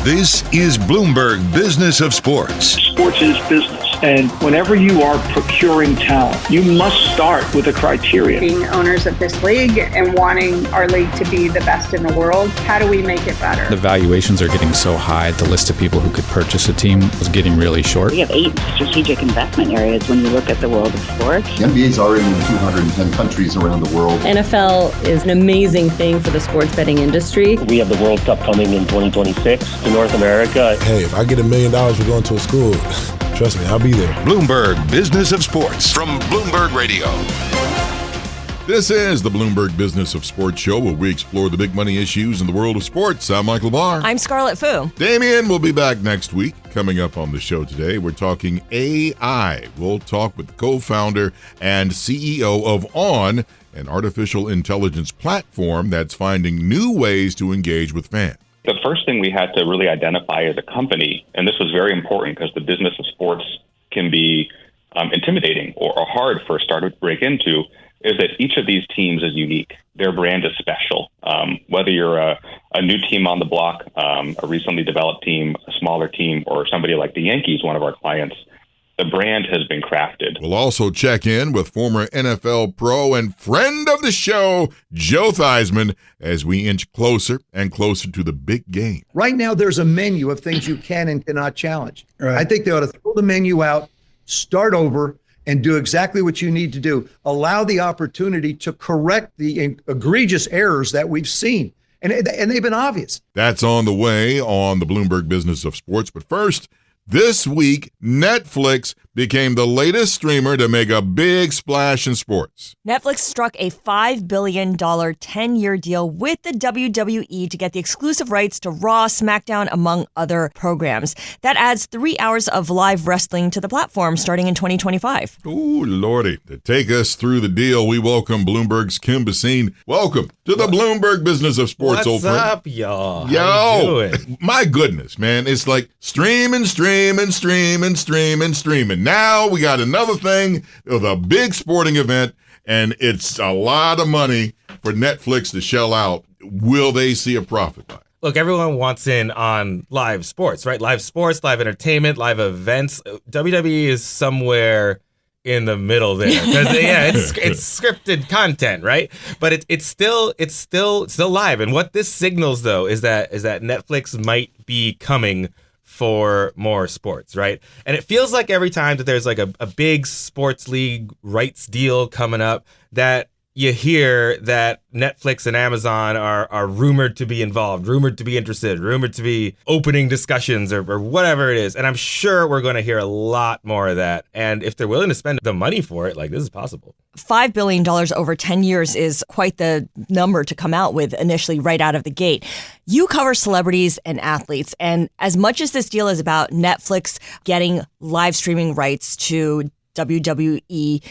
This is Bloomberg Business of Sports. Sports is business. And whenever you are procuring talent, you must start with a criteria. Being owners of this league and wanting our league to be the best in the world, how do we make it better? The valuations are getting so high, the list of people who could purchase a team was getting really short. We have 8 strategic investment areas when you look at the world of sports. The NBA is already in 210 countries around the world. NFL is an amazing thing for the sports betting industry. We have the World Cup coming in 2026 to North America. Hey, if I get $1 million for going to a school, trust me, I'll be there. Bloomberg Business of Sports from Bloomberg Radio. This is the Bloomberg Business of Sports show where we explore the big money issues in the world of sports. I'm Michael Barr. I'm Scarlet Fu. Damien will be back next week. Coming up on the show today, we're talking AI. We'll talk with the co-founder and CEO of On, an artificial intelligence platform that's finding new ways to engage with fans. The first thing we had to really identify as a company, and this was very important because the business of sports can be intimidating or hard for a startup to break into, is that each of these teams is unique. Their brand is special. Whether you're a new team on the block, a recently developed team, a smaller team, or somebody like the Yankees, one of our clients, the brand has been crafted. We'll also check in with former NFL pro and friend of the show, Joe Theismann, as we inch closer and closer to the big game. Right now, there's a menu of things you can and cannot challenge. Right. I think they ought to throw the menu out, start over, and do exactly what you need to do. Allow the opportunity to correct the egregious errors that we've seen. And they've been obvious. That's on the way on the Bloomberg Business of Sports. But first, this week, Netflix became the latest streamer to make a big splash in sports. Netflix struck a $5 billion 10-year deal with the WWE to get the exclusive rights to Raw, SmackDown, among other programs. That adds 3 hours of live wrestling to the platform starting in 2025. Ooh, Lordy. To take us through the deal, we welcome Bloomberg's Kim Bhasin. Welcome to the Bloomberg Business of Sports, old friend. What's up, y'all? Yo, how you doing? My goodness, man. It's like streaming. Now we got another thing of a big sporting event, and it's a lot of money for Netflix to shell out. Will they see a profit by it? Look, everyone wants in on live sports, right? Live sports, live entertainment, live events. WWE is somewhere in the middle there, because it's scripted content, right? But it's still live. And what this signals, though, is that Netflix might be coming for more sports, right? And it feels like every time that there's like a big sports league rights deal coming up, that you hear that Netflix and Amazon are rumored to be involved, rumored to be interested, rumored to be opening discussions or whatever it is. And I'm sure we're going to hear a lot more of that. And if they're willing to spend the money for it, like, this is possible. $5 billion over 10 years is quite the number to come out with initially right out of the gate. You cover celebrities and athletes, and as much as this deal is about Netflix getting live streaming rights to WWE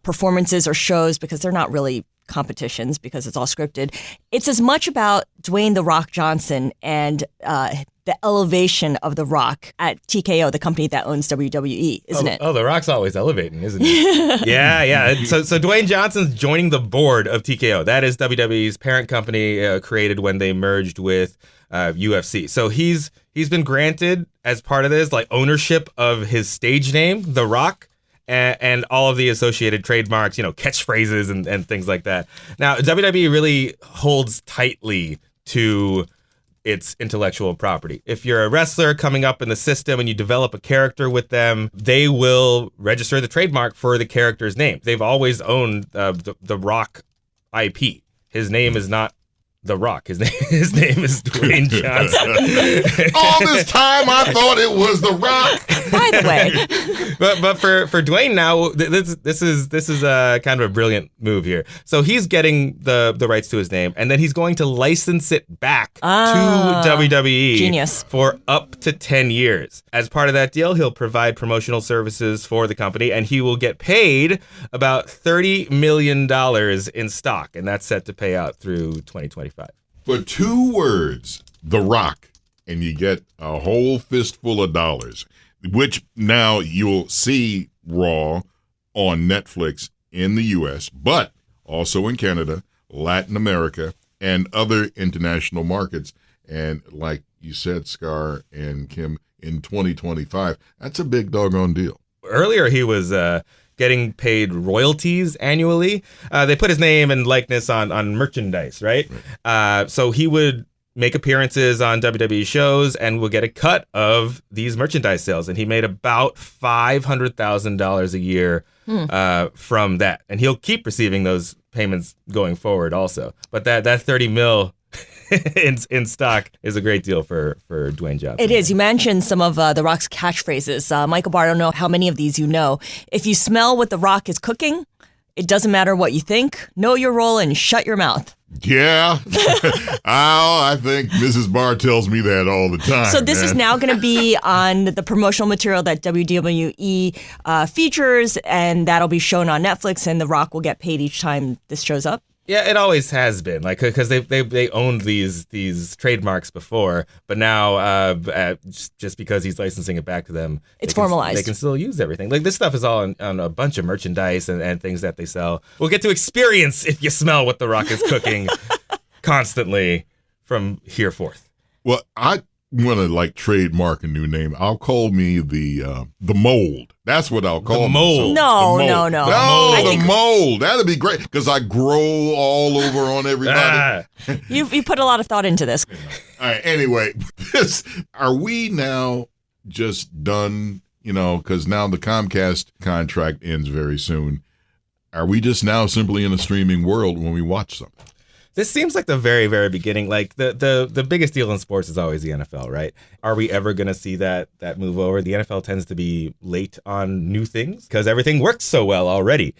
performances or shows, because they're not really competitions because it's all scripted, it's as much about Dwayne "The Rock" Johnson and the elevation of The Rock at TKO, the company that owns WWE, isn't it? Oh, The Rock's always elevating, isn't he? Yeah. So Dwayne Johnson's joining the board of TKO. That is WWE's parent company, created when they merged with UFC. So he's been granted, as part of this, like, ownership of his stage name, The Rock, and all of the associated trademarks, catchphrases and things like that. Now, WWE really holds tightly to its intellectual property. If you're a wrestler coming up in the system and you develop a character with them, they will register the trademark for the character's name. They've always owned the Rock IP. His name is not The Rock. His name is Dwayne Johnson. All this time I thought it was The Rock. By the way. But for Dwayne now, this is a kind of a brilliant move here. So he's getting the rights to his name, and then he's going to license it back to WWE. Genius. For up to 10 years. As part of that deal, he'll provide promotional services for the company, and he will get paid about $30 million in stock, and that's set to pay out through 2025. For 2 words, The Rock, and you get a whole fistful of dollars, which now you'll see Raw on Netflix in the U.S., but also in Canada, Latin America, and other international markets. And like you said, Scar and Kim, in 2025. That's a big doggone deal. Earlier, he was getting paid royalties annually. They put his name and likeness on merchandise, right? So he would make appearances on WWE shows and will get a cut of these merchandise sales. And he made about $500,000 a year from that. And he'll keep receiving those payments going forward also. But that $30 million in stock is a great deal for Dwayne Johnson. It is. You mentioned some of The Rock's catchphrases. Michael Barr, I don't know how many of these you know. If you smell what The Rock is cooking, it doesn't matter what you think. Know your role and shut your mouth. Yeah. I think Mrs. Barr tells me that all the time. So this is now going to be on the promotional material that WWE features, and that'll be shown on Netflix, and The Rock will get paid each time this shows up. Yeah, it always has been, like, because they owned these trademarks before, but now just because he's licensing it back to them, it's formalized. They can still use everything. Like, this stuff is all on a bunch of merchandise and things that they sell. We'll get to experience if you smell what The Rock is cooking constantly from here forth. Well, I want to trademark a new name. I'll call me the mold. That's what I'll call the mold. No. The mold. That'd be great because I grow all over on everybody. You put a lot of thought into this. All right. Anyway, are we now just done? Because now the Comcast contract ends very soon. Are we just now simply in a streaming world when we watch something? This seems like the very, very beginning. Like the biggest deal in sports is always the NFL, right? Are we ever going to see that move over? The NFL tends to be late on new things because everything works so well already.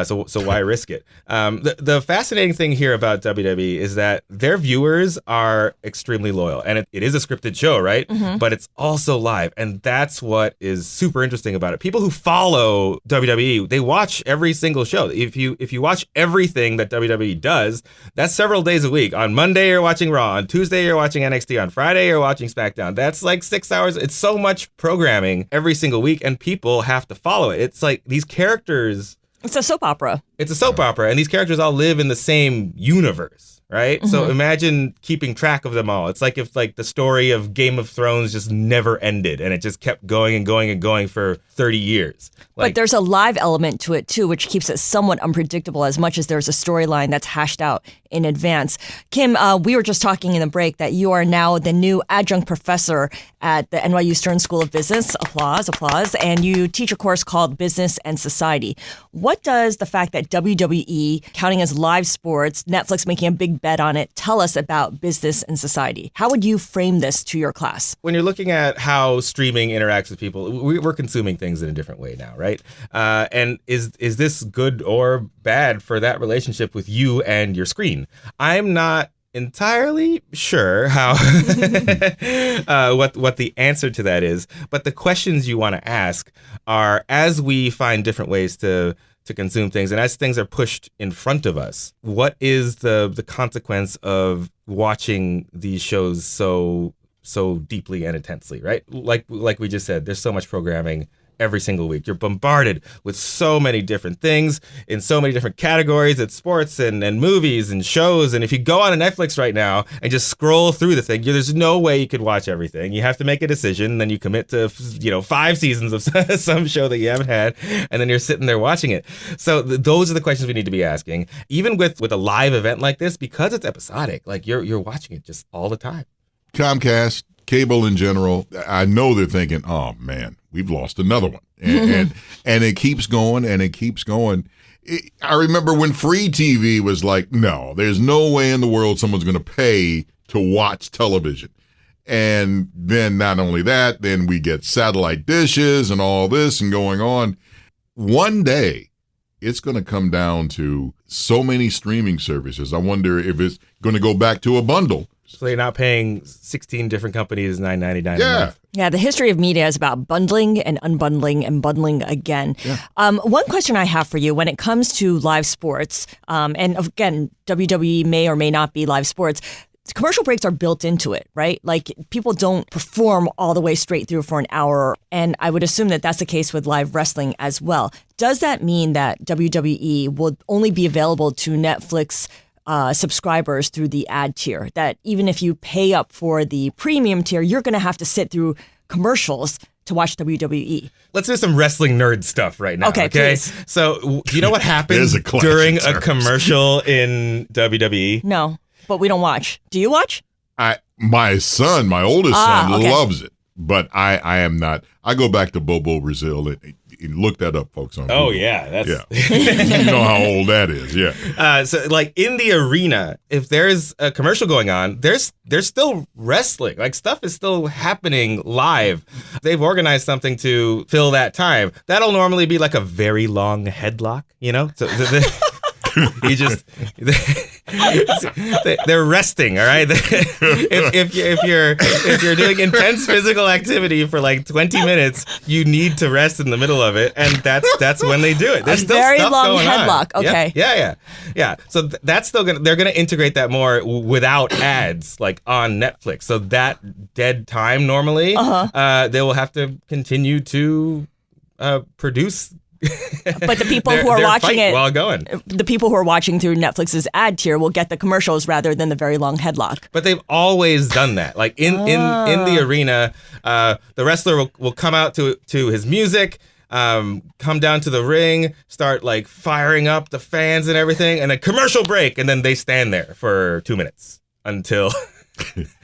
So why risk it? The fascinating thing here about WWE is that their viewers are extremely loyal, and it is a scripted show, right? Mm-hmm. But it's also live, and that's what is super interesting about it. People who follow WWE, they watch every single show. If you watch everything that WWE does, that's several days a week. On Monday, you're watching Raw. On Tuesday, you're watching NXT. On Friday, you're watching SmackDown. That's like 6 hours. It's so much programming every single week, and people have to follow it. It's like these characters. It's a soap opera. It's a soap opera, and these characters all live in the same universe, right? Mm-hmm. So imagine keeping track of them all. It's like if the story of Game of Thrones just never ended, and it just kept going and going and going for 30 years. But there's a live element to it, too, which keeps it somewhat unpredictable as much as there's a storyline that's hashed out in advance. Kim, we were just talking in the break that you are now the new adjunct professor at the NYU Stern School of Business. Applause, applause. And you teach a course called Business and Society. What does the fact that WWE, counting as live sports, Netflix making a big bet on it, tell us about business and society? How would you frame this to your class? When you're looking at how streaming interacts with people, we're consuming things in a different way now, right? And is this good or bad for that relationship with you and your screen? I'm not entirely sure how what the answer to that is, but the questions you want to ask are, as we find different ways to consume things and as things are pushed in front of us, what is the consequence of watching these shows so deeply and intensely, right? Like we just said, there's so much programming every single week. You're bombarded with so many different things in so many different categories. It's sports and movies and shows. And if you go on a Netflix right now and just scroll through the thing, there's no way you could watch everything. You have to make a decision. And then you commit to 5 seasons of some show that you haven't had, and then you're sitting there watching it. So those are the questions we need to be asking. Even with a live event like this, because it's episodic, like you're watching it just all the time. Comcast, cable in general, I know they're thinking, oh man, we've lost another one. And it keeps going and it keeps going. I remember when free TV was like, no, there's no way in the world someone's going to pay to watch television. And then not only that, then we get satellite dishes and all this and going on. One day, it's going to come down to so many streaming services. I wonder if it's going to go back to a bundle. So you're not paying 16 different companies $9.99 a month. Yeah, the history of media is about bundling and unbundling and bundling again. Yeah. One question I have for you when it comes to live sports, and again, WWE may or may not be live sports, commercial breaks are built into it, right? Like people don't perform all the way straight through for an hour. And I would assume that that's the case with live wrestling as well. Does that mean that WWE will only be available to Netflix subscribers through the ad tier. That even if you pay up for the premium tier, you're going to have to sit through commercials to watch WWE. Let's do some wrestling nerd stuff right now. Okay, please. So, do you know what happens during a commercial in WWE? No, but we don't watch. Do you watch? My oldest son, loves it, but I am not. I go back to Bobo Brazil and look that up, folks. On Google. Yeah. You know how old that is, yeah. So, like, in the arena, if there's a commercial going on, there's still wrestling. Like, stuff is still happening live. They've organized something to fill that time. That'll normally be like a very long headlock, you know? So you just... They're resting, all right? if you're doing intense physical activity for like 20 minutes, you need to rest in the middle of it, and that's when they do it. There's still very stuff long going headlock. on. Okay. Yeah. So that's still they're gonna integrate that more without ads, like on Netflix. So that dead time normally, they will have to continue to produce. But the people who are watching it while going, the people who are watching through Netflix's ad tier will get the commercials rather than the very long headlock. But they've always done that. Like in the arena, the wrestler will come out to his music, come down to the ring, start like firing up the fans and everything, and a commercial break, and then they stand there for 2 minutes until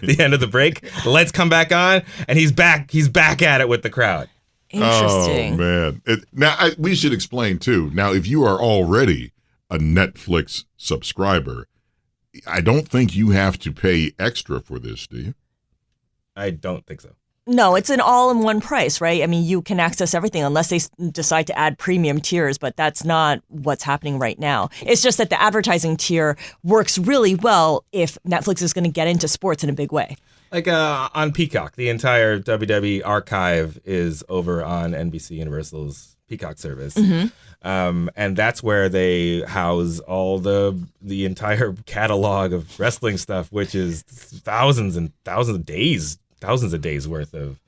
the end of the break. The lights come back on, and he's back at it with the crowd. Interesting. Oh, man. We should explain, too. Now, if you are already a Netflix subscriber, I don't think you have to pay extra for this, do you? I don't think so. No, it's an all-in-one price, right? I mean, you can access everything unless they decide to add premium tiers, but that's not what's happening right now. It's just that the advertising tier works really well if Netflix is going to get into sports in a big way. Like on Peacock, the entire WWE archive is over on NBC Universal's Peacock service. Mm-hmm. And that's where they house all the entire catalog of wrestling stuff, which is thousands and thousands of days worth of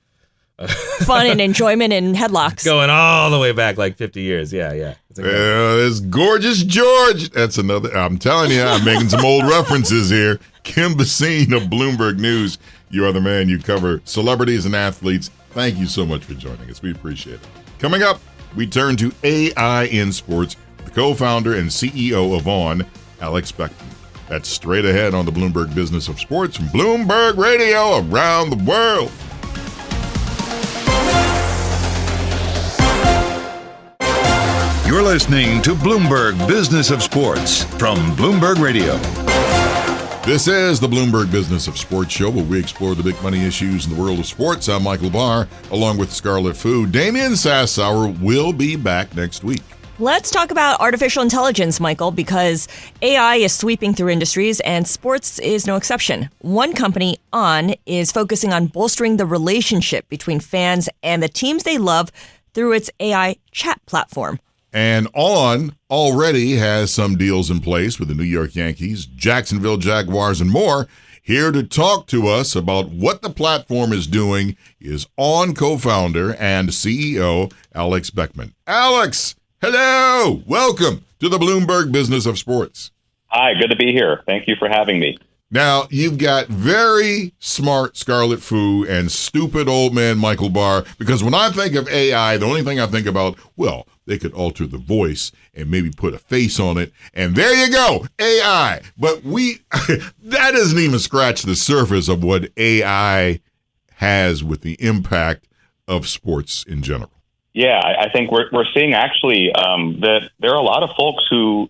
fun and enjoyment and headlocks. Going all the way back like 50 years. Yeah. It's Gorgeous George. That's another. I'm telling you, I'm making some old references here. Kim Bhasin of Bloomberg News. You are the man. You cover celebrities and athletes. Thank you so much for joining us. We appreciate it. Coming up, we turn to AI in sports. The co-founder and CEO of On, Alex Beckman. That's straight ahead on the Bloomberg Business of Sports from Bloomberg Radio around the world. You're listening to Bloomberg Business of Sports from Bloomberg Radio. This is the Bloomberg Business of Sports show, where we explore the big money issues in the world of sports. I'm Michael Barr, along with Scarlet Fu. Damian Sassower will be back next week. Let's talk about artificial intelligence, Michael, because AI is sweeping through industries and sports is no exception. One company, On, is focusing on bolstering the relationship between fans and the teams they love through its AI chat platform. And On already has some deals in place with the New York Yankees, Jacksonville Jaguars, and more. Here to talk to us about what the platform is doing is On co-founder and CEO Alex Beckman. Alex, hello! Welcome to the Bloomberg Business of Sports. Hi, good to be here. Thank you for having me. Now, you've got very smart Scarlet Fu and stupid old man Michael Barr, because when I think of AI, the only thing I think about, well, they could alter the voice and maybe put a face on it, and there you go, AI. But that doesn't even scratch the surface of what AI has with the impact of sports in general. Yeah, I think we're seeing actually that there are a lot of folks who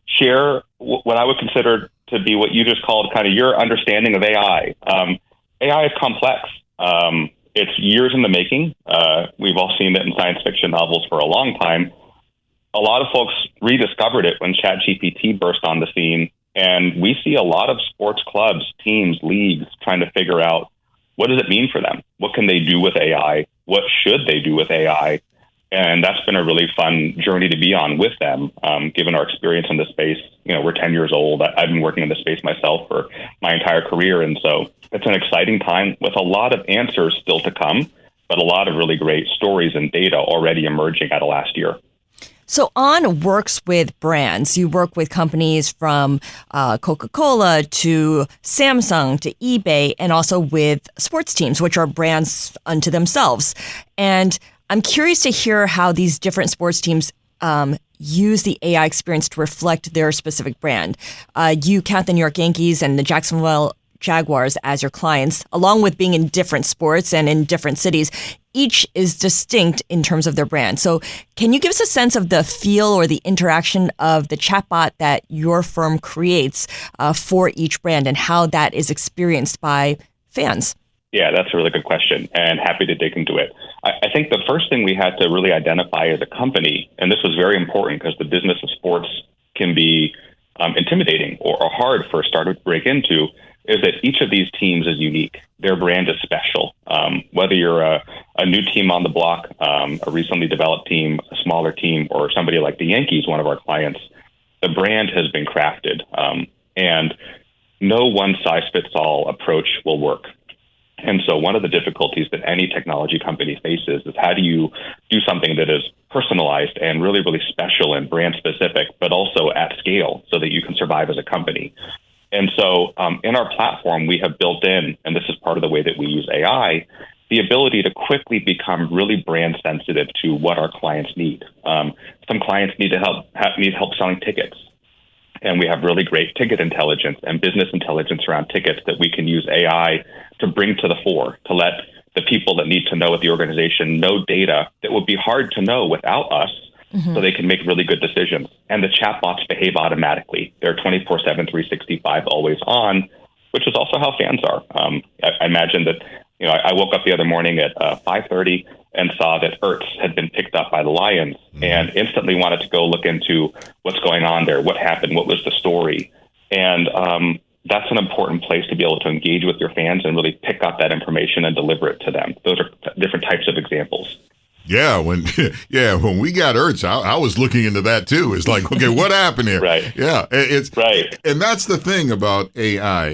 share what I would consider to be what you just called kind of your understanding of AI. AI is complex. It's years in the making. We've all seen it in science fiction novels for a long time. A lot of folks rediscovered it when ChatGPT burst on the scene, and we see a lot of sports clubs, teams, leagues trying to figure out what does it mean for them? What can they do with AI? What should they do with AI? And that's been a really fun journey to be on with them, given our experience in this space. You know, we're 10 years old. I've been working in this space myself for my entire career. And so it's an exciting time with a lot of answers still to come, but a lot of really great stories and data already emerging out of last year. So On works with brands. You work with companies from Coca-Cola to Samsung to eBay, and also with sports teams, which are brands unto themselves. And I'm curious to hear how these different sports teams use the AI experience to reflect their specific brand. You count the New York Yankees and the Jacksonville Jaguars as your clients, along with being in different sports and in different cities. Each is distinct in terms of their brand. So can you give us a sense of the feel or the interaction of the chatbot that your firm creates for each brand and how that is experienced by fans? Yeah, that's a really good question, and happy to dig into it. I think the first thing we had to really identify as a company, and this was very important because the business of sports can be intimidating or hard for a startup to break into, is that each of these teams is unique. Their brand is special. Whether you're a new team on the block, a recently developed team, a smaller team, or somebody like the Yankees, one of our clients, the brand has been crafted, and no one-size-fits-all approach will work. And so one of the difficulties that any technology company faces is how do you do something that is personalized and really, really special and brand specific, but also at scale so that you can survive as a company. And so in our platform, we have built in, and this is part of the way that we use AI, the ability to quickly become really brand sensitive to what our clients need. Some clients need help selling tickets. And we have really great ticket intelligence and business intelligence around tickets that we can use AI to bring to the fore, to let the people that need to know at the organization know data that would be hard to know without us, so they can make really good decisions. And the chatbots behave automatically. They're 24/7, 365, always on, which is also how fans are. I imagine that, I woke up the other morning at 5:30 and saw that Ertz had been picked up by the Lions and instantly wanted to go look into what's going on there, what happened, what was the story. And that's an important place to be able to engage with your fans and really pick up that information and deliver it to them. Those are different types of examples. Yeah, when we got Ertz, I was looking into that too. It's like, okay, what happened here? Right. Yeah, it's right. And that's the thing about AI.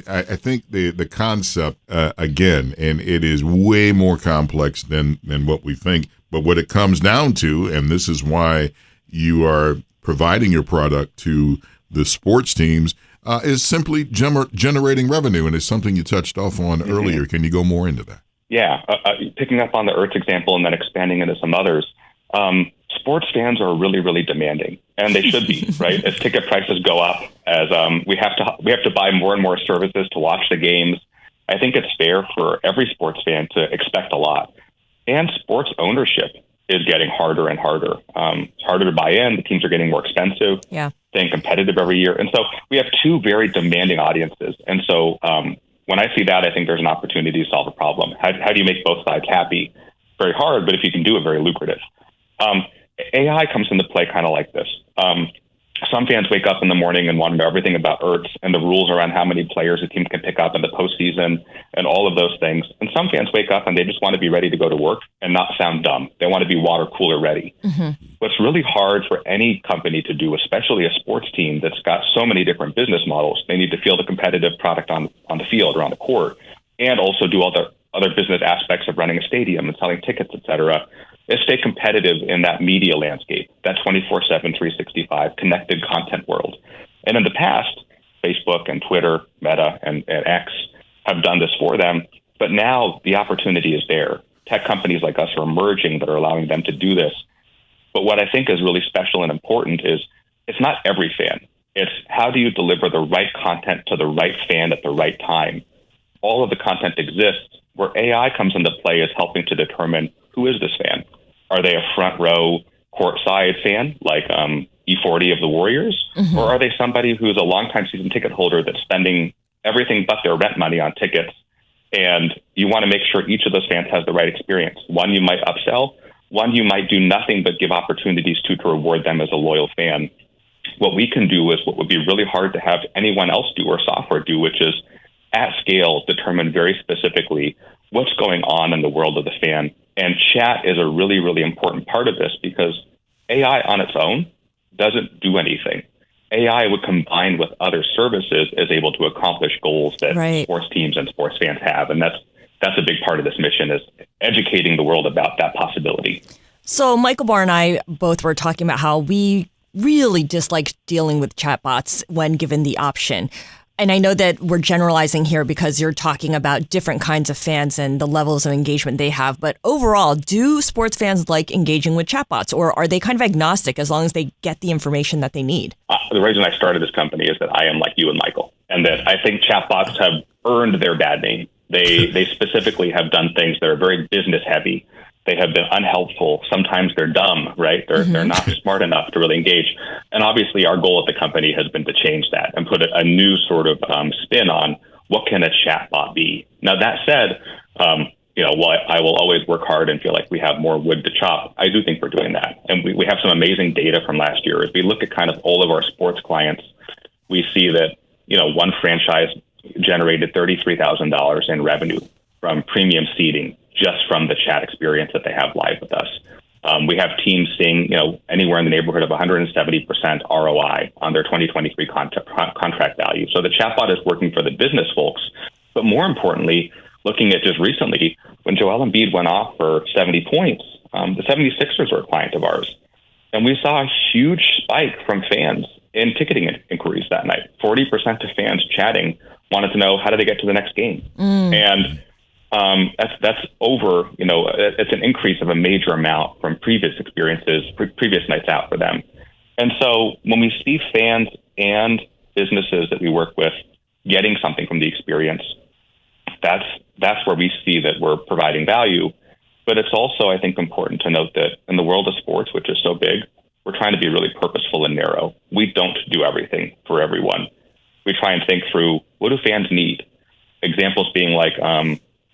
I think the concept again, and it is way more complex than what we think. But what it comes down to, and this is why you are providing your product to the sports teams, is simply generating revenue, and it's something you touched off on earlier. Can you go more into that? Yeah, picking up on the Ertz example and then expanding into some others, sports fans are really, really demanding, and they should be, right? As ticket prices go up, as we have to buy more and more services to watch the games. I think it's fair for every sports fan to expect a lot, and sports ownership is getting harder and harder. It's harder to buy in. The teams are getting more expensive. Yeah, staying competitive every year, and so we have two very demanding audiences, and so. When I see that, I think there's an opportunity to solve a problem. How do you make both sides happy? Very hard, but if you can do it, very lucrative. AI comes into play kind of like this. Some fans wake up in the morning and want to know everything about Ertz and the rules around how many players a team can pick up in the postseason and all of those things. And some fans wake up and they just want to be ready to go to work and not sound dumb. They want to be water cooler ready. What's really hard for any company to do, especially a sports team that's got so many different business models, they need to feel the competitive product on the field or on the court, and also do all the other business aspects of running a stadium and selling tickets, et cetera, is stay competitive in that media landscape, that 24/7, 365 connected content world. And in the past, Facebook and Twitter, Meta and X have done this for them. But now the opportunity is there. Tech companies like us are emerging that are allowing them to do this. But what I think is really special and important is it's not every fan. It's how do you deliver the right content to the right fan at the right time? All of the content exists. Where AI comes into play is helping to determine who is this fan. Are they a front row courtside fan like E40 of the Warriors? Or are they somebody who's a longtime season ticket holder that's spending everything but their rent money on tickets? And you want to make sure each of those fans has the right experience. One you might upsell, one you might do nothing but give opportunities to reward them as a loyal fan. What we can do is what would be really hard to have anyone else do or software do, which is at scale determine very specifically what's going on in the world of the fan. And chat is a really, really important part of this because AI on its own doesn't do anything. AI would combine with other services is able to accomplish goals that sports teams and sports fans have. And that's a big part of this mission is educating the world about that possibility. So Michael Barr and I both were talking about how we really dislike dealing with chatbots when given the option. And I know that we're generalizing here because you're talking about different kinds of fans and the levels of engagement they have. But overall, do sports fans like engaging with chatbots, or are they kind of agnostic as long as they get the information that they need? The reason I started this company is that I am like you and Michael, and that I think chatbots have earned their bad name. They specifically have done things that are very business heavy. They have been unhelpful. Sometimes they're dumb, right? They're not smart enough to really engage. And obviously our goal at the company has been to change that and put a new sort of spin on what can a chatbot be. Now, that said, while I will always work hard and feel like we have more wood to chop, I do think we're doing that. And we have some amazing data from last year. As we look at kind of all of our sports clients, we see that, one franchise generated $33,000 in revenue from premium seating just from the chat experience that they have live with us. We have teams seeing, anywhere in the neighborhood of 170% ROI on their 2023 contract value. So the chatbot is working for the business folks. But more importantly, looking at just recently, when Joel Embiid went off for 70 points, the 76ers were a client of ours. And we saw a huge spike from fans in ticketing inquiries that night. 40% of fans chatting wanted to know, how do they get to the next game? And that's over, it's an increase of a major amount from previous experiences, previous nights out for them. And so when we see fans and businesses that we work with getting something from the experience, that's where we see that we're providing value. But it's also, I think, important to note that in the world of sports, which is so big, we're trying to be really purposeful and narrow. We don't do everything for everyone. We try and think through, what do fans need? Examples being like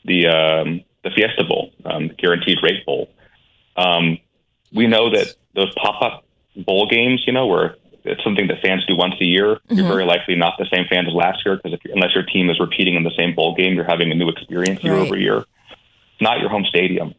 the Fiesta Bowl, Guaranteed Rate Bowl. We know that those pop-up bowl games, where it's something that fans do once a year, you're very likely not the same fans as last year, because unless your team is repeating in the same bowl game, you're having a new experience year over year. It's not your home stadium.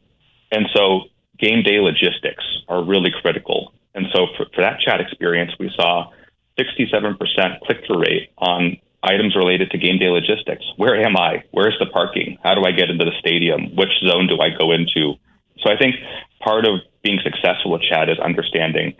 And so game day logistics are really critical. And so for that chat experience, we saw 67% click-through rate on items related to game day logistics. Where am I? Where's the parking? How do I get into the stadium? Which zone do I go into? So I think part of being successful at chat is understanding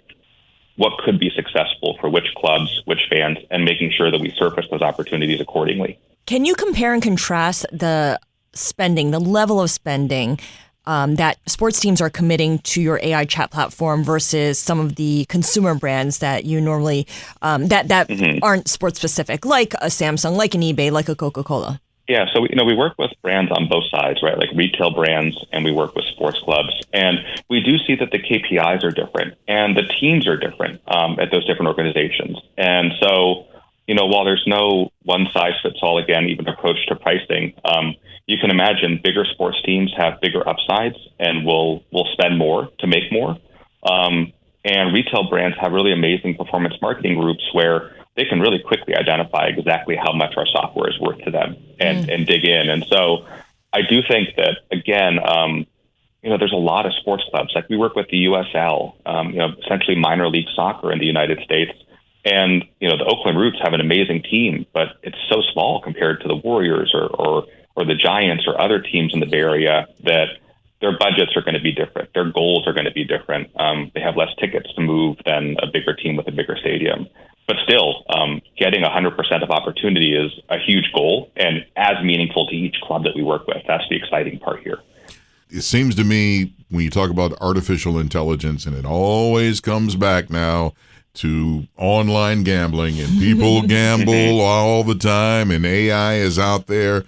what could be successful for which clubs, which fans, and making sure that we surface those opportunities accordingly. Can you compare and contrast the spending, the level of spending that sports teams are committing to your AI chat platform versus some of the consumer brands that you normally that aren't sports specific, like a Samsung, like an eBay, like a Coca-Cola? Yeah, so we work with brands on both sides, right? Like retail brands, and we work with sports clubs, and we do see that the KPIs are different and the teams are different at those different organizations. And so, while there's no one size fits all, again, even approach to pricing, you can imagine bigger sports teams have bigger upsides and will spend more to make more. And retail brands have really amazing performance marketing groups where they can really quickly identify exactly how much our software is worth to them and dig in. And so I do think that, again, there's a lot of sports clubs. Like we work with the USL, essentially minor league soccer in the United States. And, the Oakland Roots have an amazing team, but it's so small compared to the Warriors or the Giants or other teams in the Bay Area that their budgets are going to be different. Their goals are going to be different. They have less tickets to move than a bigger team with a bigger stadium. But still, getting 100% of opportunity is a huge goal and as meaningful to each club that we work with. That's the exciting part here. It seems to me when you talk about artificial intelligence, and it always comes back now to online gambling, and people gamble all the time, and AI is out there.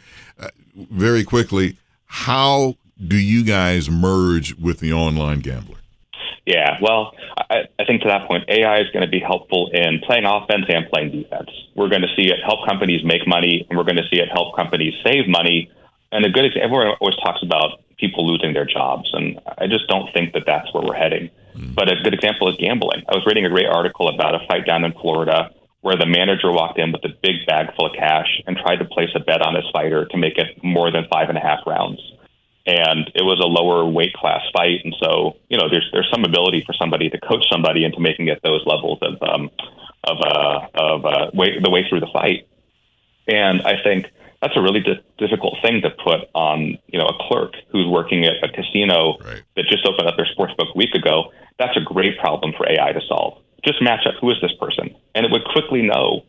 Very quickly, how do you guys merge with the online gambler? Yeah, well, I think to that point, AI is going to be helpful in playing offense and playing defense. We're going to see it help companies make money, and we're going to see it help companies save money. And a good example, everyone always talks about people losing their jobs, and I just don't think that that's where we're heading. But a good example is gambling. I was reading a great article about a fight down in Florida where the manager walked in with a big bag full of cash and tried to place a bet on his fighter to make it more than 5.5 rounds. And it was a lower weight class fight. And so, there's some ability for somebody to coach somebody into making it those levels of the way through the fight. And I think that's a really difficult thing to put on, a clerk who's working at a casino that just opened up their sportsbook a week ago. That's a great problem for AI to solve. Just match up, who is this person? And it would quickly know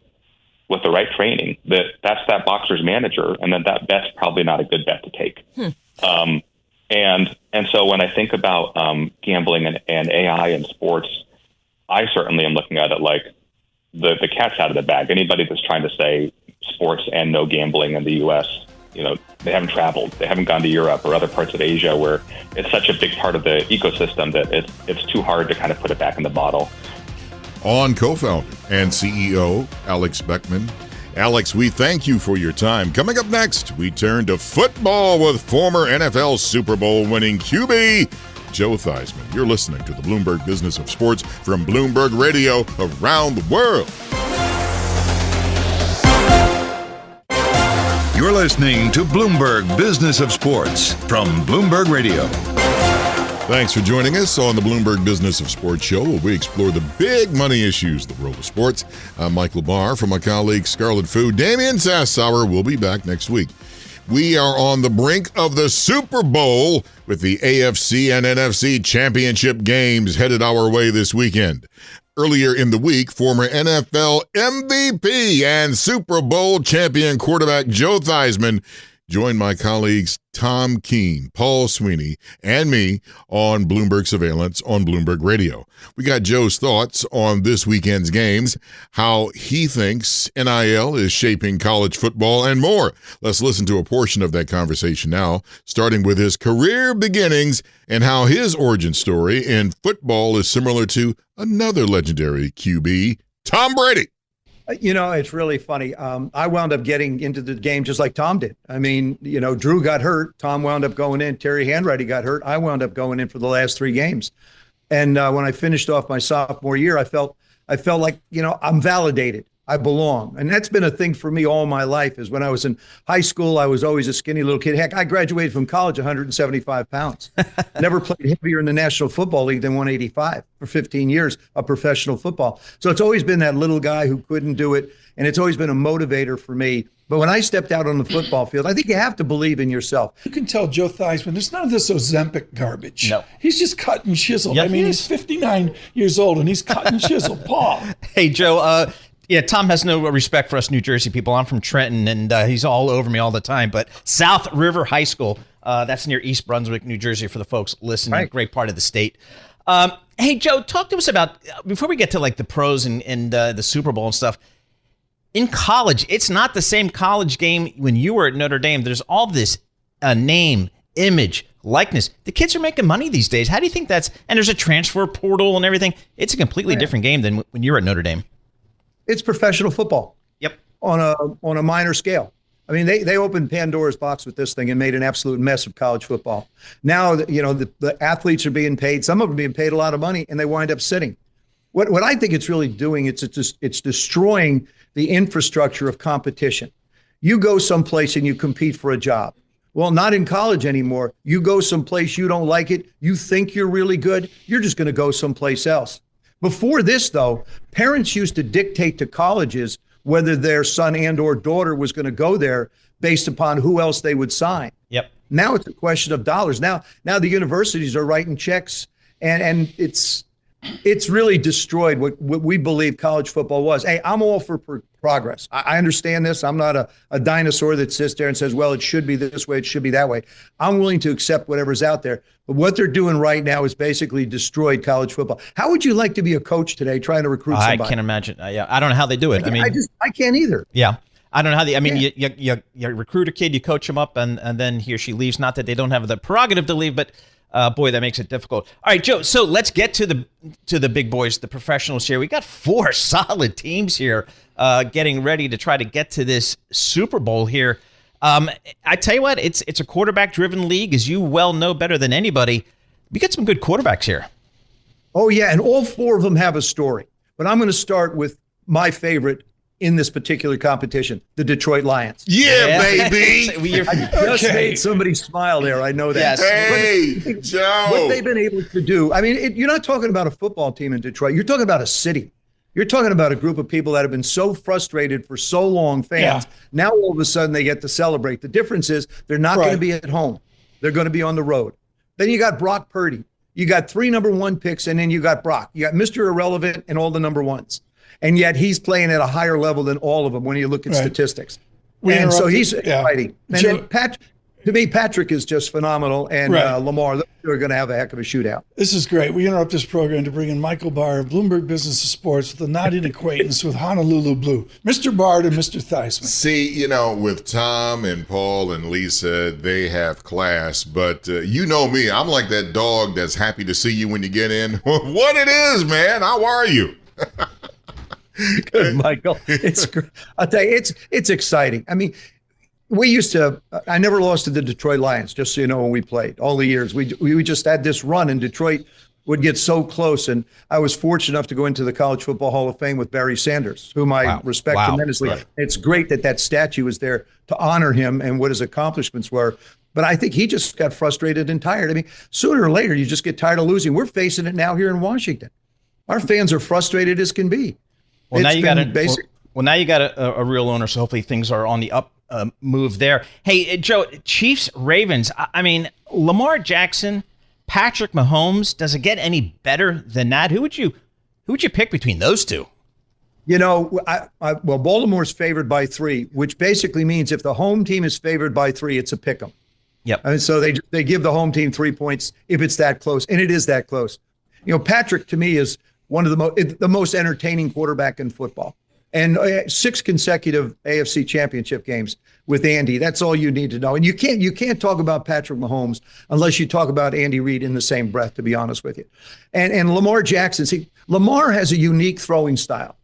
with the right training that's that boxer's manager, and then that bet's probably not a good bet to take. And so when I think about gambling and AI in sports, I certainly am looking at it like the cat's out of the bag. Anybody that's trying to say sports and no gambling in the U.S., they haven't traveled. They haven't gone to Europe or other parts of Asia where it's such a big part of the ecosystem that it's too hard to kind of put it back in the bottle. On co-founder and CEO Alex Beckman. Alex, we thank you for your time. Coming up next, we turn to football with former NFL Super Bowl winning QB Joe Theismann. You're listening to the Bloomberg Business of Sports from Bloomberg Radio around the world. You're listening to Bloomberg Business of Sports from Bloomberg Radio. Thanks for joining us on the Bloomberg Business of Sports show, where we explore the big money issues of the world of sports. I'm Michael Barr from my colleague Scarlet. Damian Sassower will be back next week. We are on the brink of the Super Bowl with the AFC and NFC championship games headed our way this weekend. Earlier in the week, former NFL MVP and Super Bowl champion quarterback Joe Theismann joined my colleagues Tom Keene, Paul Sweeney, and me on Bloomberg Surveillance on Bloomberg Radio. We got Joe's thoughts on this weekend's games, how he thinks NIL is shaping college football, and more. Let's listen to a portion of that conversation now, starting with his career beginnings and how his origin story in football is similar to another legendary QB, Tom Brady. It's really funny. I wound up getting into the game just like Tom did. I mean, Drew got hurt. Tom wound up going in. Terry Hanratty got hurt. I wound up going in for the last 3 games. And when I finished off my sophomore year, I felt like, I'm validated. I belong. And that's been a thing for me all my life. Is when I was in high school, I was always a skinny little kid. Heck, I graduated from college 175 pounds. Never played heavier in the National Football League than 185 for 15 years of professional football. So it's always been that little guy who couldn't do it. And it's always been a motivator for me. But when I stepped out on the football field, I think you have to believe in yourself. You can tell Joe Theismann, there's none of this Ozempic garbage. No. He's just cut and chiseled. Yeah, he's 59 years old and he's cut and chiseled. Paul. Hey, Joe, yeah, Tom has no respect for us New Jersey people. I'm from Trenton, and he's all over me all the time. But South River High School, that's near East Brunswick, New Jersey, for the folks listening. Right. Great part of the state. Hey, Joe, talk to us about, before we get to like the pros and the Super Bowl and stuff, in college, it's not the same college game when you were at Notre Dame. There's all this name, image, likeness. The kids are making money these days. How do you think and there's a transfer portal and everything. It's a completely different game than when you were at Notre Dame. It's professional football. Yep. On a minor scale. I mean, they opened Pandora's box with this thing and made an absolute mess of college football. Now, the athletes are being paid. Some of them are being paid a lot of money, and they wind up sitting. What I think it's really doing, it's destroying the infrastructure of competition. You go someplace and you compete for a job. Well, not in college anymore. You go someplace, you don't like it, you think you're really good, you're just going to go someplace else. Before this, though, parents used to dictate to colleges whether their son and or daughter was going to go there based upon who else they would sign. Yep. Now it's a question of dollars. Now the universities are writing checks, and it's really destroyed what we believe college football was. Hey, I'm all for progress. I understand this. I'm not a dinosaur that sits there and says, well, it should be this way, it should be that way. I'm willing to accept whatever's out there. But what they're doing right now is basically destroyed college football. How would you like to be a coach today trying to recruit somebody? I can't imagine. I don't know how they do it. I can't either. Yeah. I don't know how you recruit a kid, you coach him up, and then he or she leaves. Not that they don't have the prerogative to leave, but boy, that makes it difficult. All right, Joe, so let's get to the big boys, the professionals here. We got 4 solid teams here getting ready to try to get to this Super Bowl here. I tell you what, it's a quarterback-driven league, as you well know better than anybody. We got some good quarterbacks here. Oh, yeah, and all 4 of them have a story. But I'm going to start with my favorite in this particular competition, the Detroit Lions. Yeah, baby. I just made somebody smile there. I know that. Yes. Hey, Joe. What they've been able to do. I mean, you're not talking about a football team in Detroit. You're talking about a city. You're talking about a group of people that have been so frustrated for so long, fans. Yeah. Now all of a sudden they get to celebrate. The difference is they're not going to be at home. They're going to be on the road. Then you got Brock Purdy. You got 3 number 1 picks, and then you got Brock. You got Mr. Irrelevant and all the number 1s. And yet he's playing at a higher level than all of them when you look at statistics. And so he's exciting. And then to me, Patrick is just phenomenal, and Lamar, they're going to have a heck of a shootout. This is great. We interrupt this program to bring in Michael Barr of Bloomberg Business of Sports with a not-in acquaintance with Honolulu Blue. Mr. Barr and Mr. Theismann. See, with Tom and Paul and Lisa, they have class, but you know me, I'm like that dog that's happy to see you when you get in. What it is, man? How are you? Good, Michael. It's I'll tell you, it's exciting. I mean, we used to. I never lost to the Detroit Lions, just so you know, when we played all the years. We just had this run, and Detroit would get so close. And I was fortunate enough to go into the College Football Hall of Fame with Barry Sanders, whom I respect tremendously. Right. It's great that statue is there to honor him and what his accomplishments were. But I think he just got frustrated and tired. I mean, sooner or later, you just get tired of losing. We're facing it now here in Washington. Our fans are frustrated as can be. Well, now you got a real owner, so hopefully things are on the up move there. Hey, Joe, Chiefs, Ravens. I mean, Lamar Jackson, Patrick Mahomes. Does it get any better than that? Who would you pick between those two? Well, Baltimore's favored by 3, which basically means if the home team is favored by 3, it's a pick 'em. Yep. And so they give the home team 3 points if it's that close, and it is that close. Patrick to me is one of the most entertaining quarterback in football. And 6 consecutive AFC championship games with Andy. That's all you need to know. And you can't talk about Patrick Mahomes unless you talk about Andy Reid in the same breath, to be honest with you. And Lamar Jackson, see, Lamar has a unique throwing style.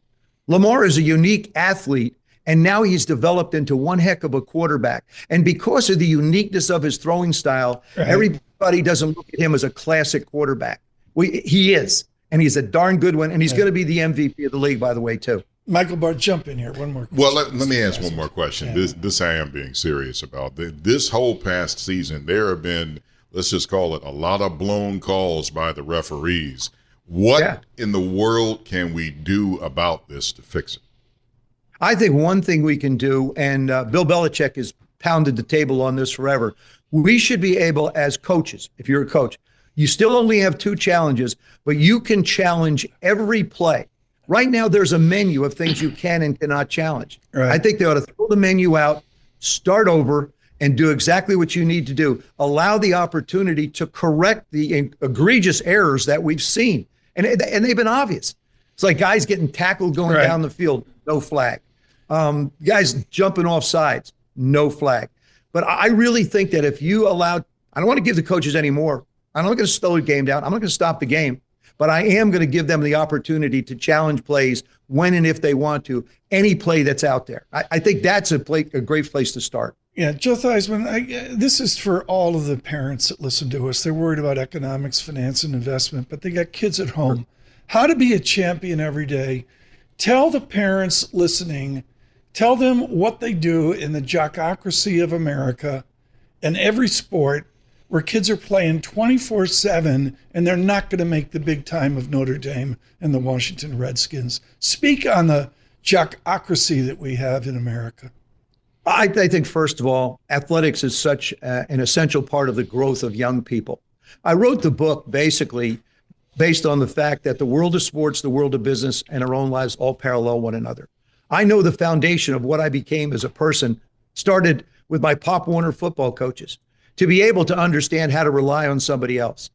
Lamar is a unique athlete, and now he's developed into one heck of a quarterback. And because of the uniqueness of his throwing style, everybody doesn't look at him as a classic quarterback. He is, and he's a darn good one, and he's going to be the MVP of the league, by the way, too. Michael Barr, jump in here. One more question. Well, let me ask one more question. Yeah. This I am being serious about. This whole past season, there have been, let's just call it, a lot of blown calls by the referees. What in the world can we do about this to fix it? I think one thing we can do, and Bill Belichick has pounded the table on this forever, we should be able, as coaches, if you're a coach, you still only have 2 challenges, but you can challenge every play. Right now, there's a menu of things you can and cannot challenge. Right. I think they ought to throw the menu out, start over, and do exactly what you need to do. Allow the opportunity to correct the egregious errors that we've seen. And they've been obvious. It's like guys getting tackled going down the field, no flag. Guys jumping off sides, no flag. But I really think that if you allowed, I don't want to give the coaches any more. I'm not going to slow the game down. I'm not going to stop the game. But I am going to give them the opportunity to challenge plays when and if they want to, any play that's out there. I think that's a great place to start. Yeah, Joe Theismann, this is for all of the parents that listen to us. They're worried about economics, finance, and investment, but they got kids at home. How to be a champion every day. Tell the parents listening, tell them what they do in the jockocracy of America and every sport where kids are playing 24/7 and they're not going to make the big time of Notre Dame and the Washington Redskins. Speak on the jockocracy that we have in America. I think, first of all, athletics is such an essential part of the growth of young people. I wrote the book basically based on the fact that the world of sports, the world of business, and our own lives all parallel one another. I know the foundation of what I became as a person started with my Pop Warner football coaches. To be able to understand how to rely on somebody else.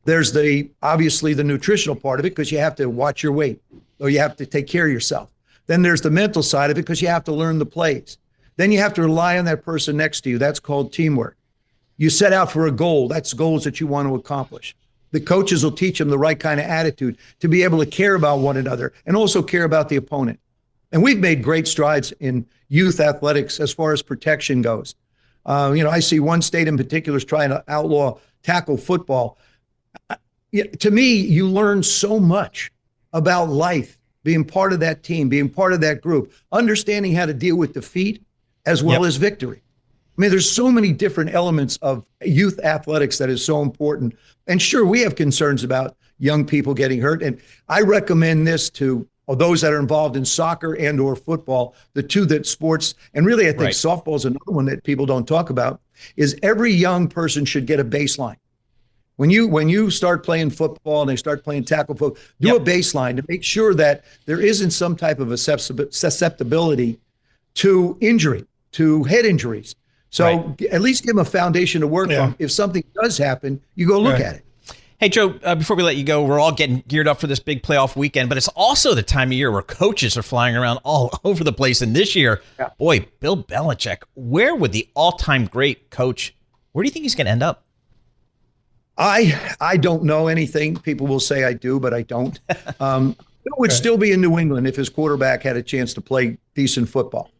There's obviously the nutritional part of it because you have to watch your weight or you have to take care of yourself. Then there's the mental side of it because you have to learn the plays. Then you have to rely on that person next to you. That's called teamwork. You set out for a goal. That's goals that you want to accomplish. The coaches will teach them the right kind of attitude to be able to care about one another and also care about the opponent. And we've made great strides in youth athletics as far as protection goes. I see one state in particular is trying to outlaw tackle football. To me, you learn so much about life, being part of that team, being part of that group, understanding how to deal with defeat as well as victory. I mean, there's so many different elements of youth athletics that is so important. And sure, we have concerns about young people getting hurt. And I recommend this to those that are involved in soccer and or football, the two that sports, and really I think Right. softball is another one that people don't talk about, is every young person should get a baseline. When you start playing football and they start playing tackle football, do a baseline to make sure that there isn't some type of a susceptibility to injury, to head injuries. So at least give them a foundation to work from. If something does happen, you go look at it. Hey, Joe, before we let you go, we're all getting geared up for this big playoff weekend, but it's also the time of year where coaches are flying around all over the place. And this year, boy, Bill Belichick, where would the all-time great coach, where do you think he's going to end up? I don't know anything. People will say I do, but I don't. Bill would still be in New England if his quarterback had a chance to play decent football.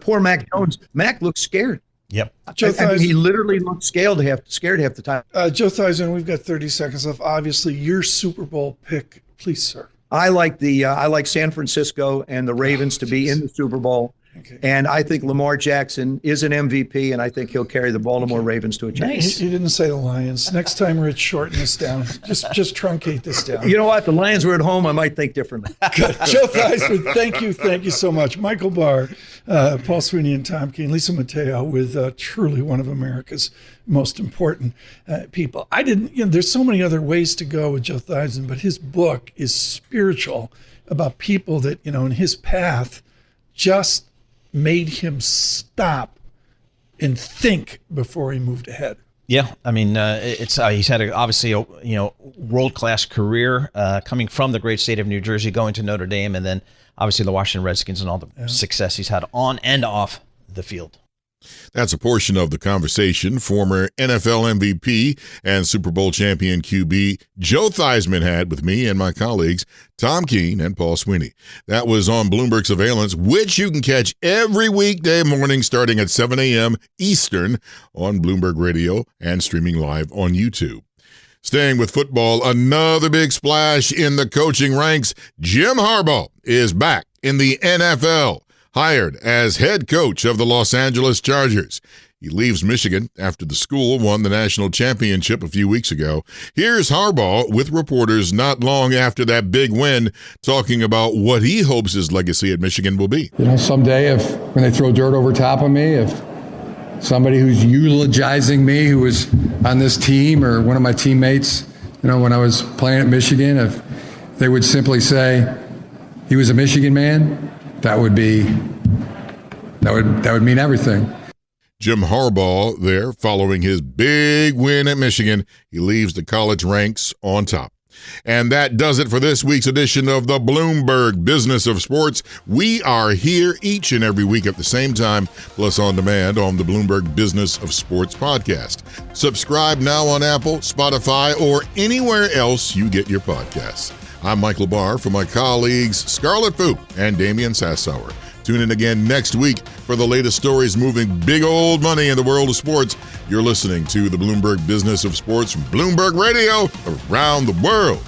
Poor Mac Jones. Mac looked scared. Yep. I mean, he literally looked scared half the time. Joe Theismann, we've got 30 seconds left. Obviously, your Super Bowl pick, please, sir. I like San Francisco and the Ravens to be in the Super Bowl. Okay. And I think Lamar Jackson is an MVP, and I think he'll carry the Baltimore Ravens to a championship. He didn't say the Lions. Next time, Rich, shorten this down. Just truncate this down. You know what? The Lions were at home. I might think differently. Good. Joe Theismann, thank you so much. Michael Barr, Paul Sweeney, and Tom Keene, Lisa Mateo, with truly one of America's most important people. There's so many other ways to go with Joe Theismann, but his book is spiritual about people that, in his path just made him stop and think before he moved ahead. Yeah, I mean, he's had obviously a world-class career coming from the great state of New Jersey, going to Notre Dame, and then obviously the Washington Redskins and all the success he's had on and off the field. That's a portion of the conversation former NFL MVP and Super Bowl champion QB Joe Theismann had with me and my colleagues Tom Keene and Paul Sweeney. That was on Bloomberg Surveillance, which you can catch every weekday morning starting at 7 a.m. Eastern on Bloomberg Radio and streaming live on YouTube. Staying with football, another big splash in the coaching ranks. Jim Harbaugh is back in the NFL. Hired as head coach of the Los Angeles Chargers. He leaves Michigan after the school won the national championship a few weeks ago. Here's Harbaugh with reporters not long after that big win, talking about what he hopes his legacy at Michigan will be. Someday when they throw dirt over top of me, if somebody who's eulogizing me who was on this team or one of my teammates, when I was playing at Michigan, if they would simply say he was a Michigan man, that would mean everything. Jim Harbaugh there following his big win at Michigan. He leaves the college ranks on top. And that does it for this week's edition of the Bloomberg Business of Sports. We are here each and every week at the same time, plus on demand on the Bloomberg Business of Sports podcast. Subscribe now on Apple, Spotify, or anywhere else you get your podcasts. I'm Michael Barr for my colleagues Scarlet and Damian Sassower. Tune in again next week for the latest stories moving big old money in the world of sports. You're listening to the Bloomberg Business of Sports from Bloomberg Radio around the world.